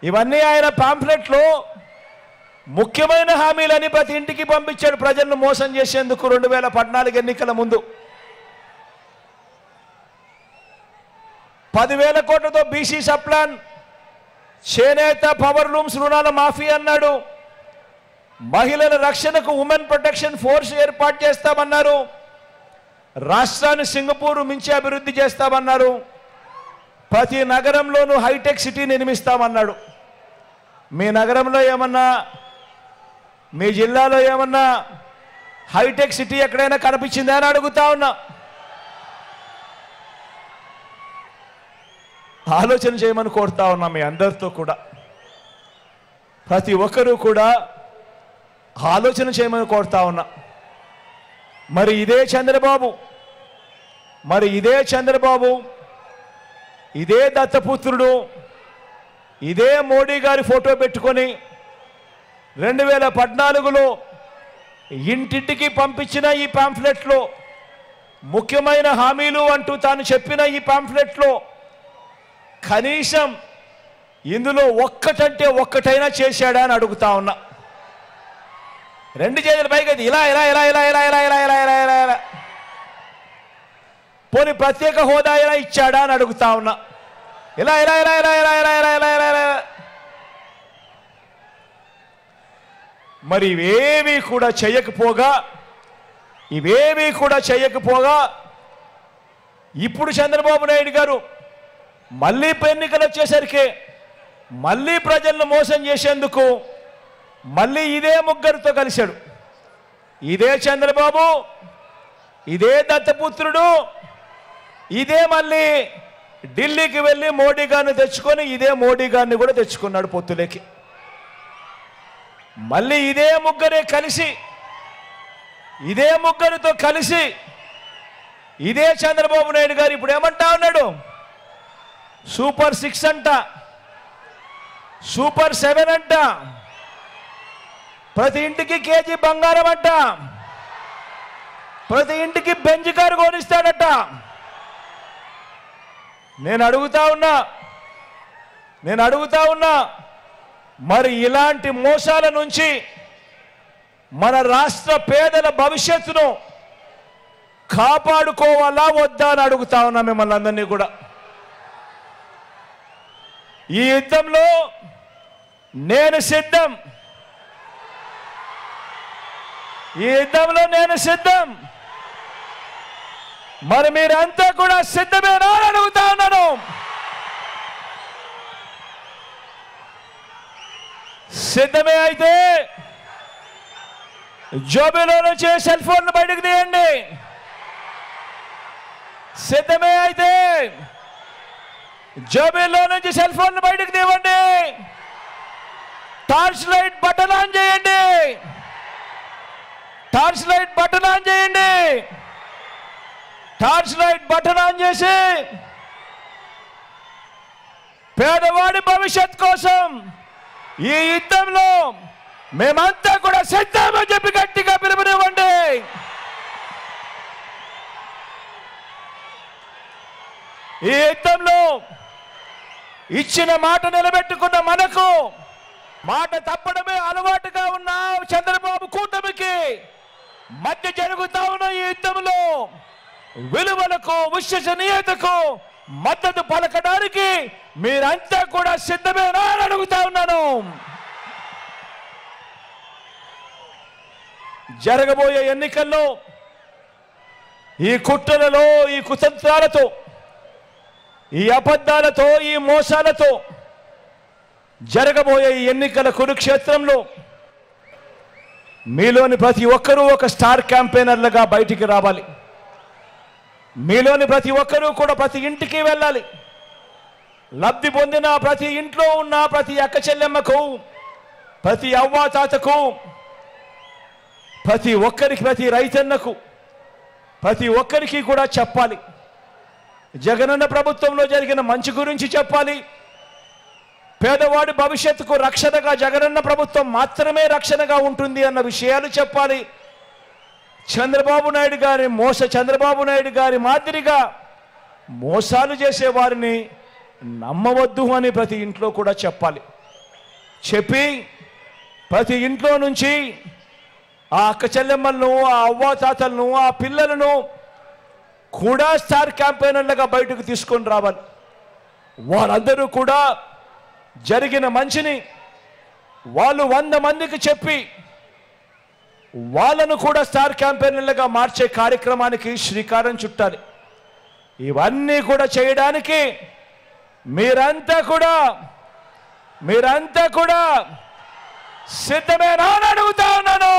ఇవన్నీ ఆయన పాంఫ్లెట్లో ముఖ్యమైన హామీలని ప్రతి ఇంటికి పంపించాడు ప్రజలను మోసం చేసేందుకు 2014 ఎన్నికల ముందు 10,000 కోట్లతో బీసీ సప్లాన్, చేనేత, పవర్ లూమ్స్ రుణాల మాఫీ అన్నాడు. మహిళల రక్షణకు ఉమెన్ ప్రొటెక్షన్ ఫోర్స్ ఏర్పాటు చేస్తామన్నారు. రాష్ట్రాన్ని సింగపూర్ మించి అభివృద్ధి చేస్తామన్నారు. ప్రతి నగరంలోనూ హైటెక్ సిటీ నిర్మిస్తామన్నాడు. మీ నగరంలో ఏమన్నా, మీ జిల్లాలో ఏమన్నా హైటెక్ సిటీ ఎక్కడైనా కనిపించిందా అని అడుగుతా ఉన్నా. ఆలోచన చేయమని కోరుతా ఉన్నా మీ అందరితో కూడా. ప్రతి ఒక్కరూ కూడా ఆలోచన చేయమని కోరుతా ఉన్నా. మరి ఇదే చంద్రబాబు ఇదే దత్తపుత్రుడు ఇదే మోడీ గారి ఫోటో పెట్టుకొని 2014లో ఇంటింటికి పంపించిన ఈ పాంఫ్లెట్లో ముఖ్యమైన హామీలు అంటూ తాను చెప్పిన ఈ పాంఫ్లెట్లో కనీసం ఇందులో ఒక్కటంటే ఒక్కటైనా చేశాడా అని అడుగుతా ఉన్నా. రెండు చేతుల పైకి ఇలా ఇలా ఇలా ఇలా ఇలా ఇలా ఇలా ఇలా ఇలా ఇలా ఇలా పోనీ ప్రత్యేక హోదా ఇలా ఇచ్చాడా అని అడుగుతా ఉన్నా. ఇలా ఇలా ఇలా ఇలా ఇలా ఇలా ఇలా ఇలా ఇలా ఇలా మరి ఇవేమీ కూడా చేయకపోగా ఇప్పుడు చంద్రబాబు నాయుడు గారు మళ్ళీ ఎన్నికలు వచ్చేసరికి మళ్ళీ ప్రజలను మోసం చేసేందుకు మళ్ళీ ఇదే ముగ్గురితో కలిశాడు. ఇదే చంద్రబాబు, ఇదే దత్తపుత్రుడు, ఇదే మళ్ళీ ఢిల్లీకి వెళ్ళి మోడీ గారిని తెచ్చుకొని ఇదే మోడీ గారిని కూడా తెచ్చుకున్నాడు పొత్తులేకి. మళ్ళీ ఇదే ముగ్గురితో కలిసి ఇదే చంద్రబాబు నాయుడు గారు ఇప్పుడు ఏమంటా ఉన్నాడు? సూపర్ 6 అంట, సూపర్ 7 అంట, ప్రతి ఇంటికి కేజీ బంగారం అంట, ప్రతి ఇంటికి బెంజ్ కారు కొనిస్తాడట. నేను అడుగుతా ఉన్నా మరి ఇలాంటి మోసాల నుంచి మన రాష్ట్ర పేదల భవిష్యత్తును కాపాడుకోవాలా వద్దా అని అడుగుతా ఉన్నా మిమ్మల్ని అందరినీ కూడా. ఈ యుద్ధంలో నేను సిద్ధం. మరి మీరంతా కూడా సిద్ధమేనా అని అడుగుతా ఉన్నాను. సిద్ధమే అయితే జోబీలో నుంచి సెల్ ఫోన్ బయటకు తీయండి. సిద్ధమే అయితే జోబీలో నుంచి సెల్ ఫోన్ బయటకు తీయండి. టార్చ్ లైట్ బటన్ ఆన్ చేయండి. టార్చ్ లైట్ బటన్ ఆన్ చేసి పేదవాడి భవిష్యత్ కోసం ఈ యుద్ధంలో మేమంతా కూడా సిద్ధమని చెప్పి గట్టిగా పిలుపునివ్వండి. ఈ యుద్ధంలో ఇచ్చిన మాట నిలబెట్టుకున్న మనకు మాట తప్పడమే అలవాటుగా ఉన్న చంద్రబాబు కూటమికి మధ్య జరుగుతా ఉన్న ఈ యుద్ధంలో విలువలకు, విశ్వసనీయతకు మద్దతు పలకడానికి మీరంతా కూడా సిద్ధమేనా అని అడుగుతా ఉన్నాను. జరగబోయే ఎన్నికల్లో ఈ కుట్రలలో, ఈ కుతంత్రాలతో, ఈ అబద్ధాలతో, ఈ మోసాలతో జరగబోయే ఈ ఎన్నికల కురుక్షేత్రంలో మీలోని ప్రతి ఒక్కరూ ఒక స్టార్ క్యాంపెయినర్లుగా బయటికి రావాలి. మీలోని ప్రతి ఒక్కరూ కూడా ప్రతి ఇంటికి వెళ్ళాలి. లబ్ధి పొందిన ప్రతి ఇంట్లో ఉన్న ప్రతి అక్క చెల్లెమ్మకు, ప్రతి అవ్వాతాతకు, ప్రతి ఒక్కరికి, ప్రతి రైతన్నకు, ప్రతి ఒక్కరికి కూడా చెప్పాలి. జగనన్న ప్రభుత్వంలో జరిగిన మంచి గురించి చెప్పాలి. పేదవాడి భవిష్యత్తుకు రక్షణగా జగనన్న ప్రభుత్వం మాత్రమే రక్షణగా ఉంటుంది అన్న విషయాలు చెప్పాలి. చంద్రబాబు నాయుడు గారి మాదిరిగా మోసాలు చేసే వారిని నమ్మవద్దు అని ప్రతి ఇంట్లో కూడా చెప్పాలి. చెప్పి ప్రతి ఇంట్లో నుంచి ఆ అక్క చెల్లెమ్మలను, ఆ అవ్వాతాతలను, ఆ పిల్లలను కూడా స్టార్ క్యాంపెయినర్లుగా బయటకు తీసుకొని రావాలి. వాళ్ళందరూ కూడా జరిగిన మంచిని వాళ్ళు 100 మందికి చెప్పి వాళ్ళను కూడా స్టార్ క్యాంపెయినర్లుగా మార్చే కార్యక్రమానికి శ్రీకారం చుట్టాలి. ఇవన్నీ కూడా చేయడానికి మీరంతా కూడా సిద్ధమేనా అని అడుగుతా ఉన్నాను.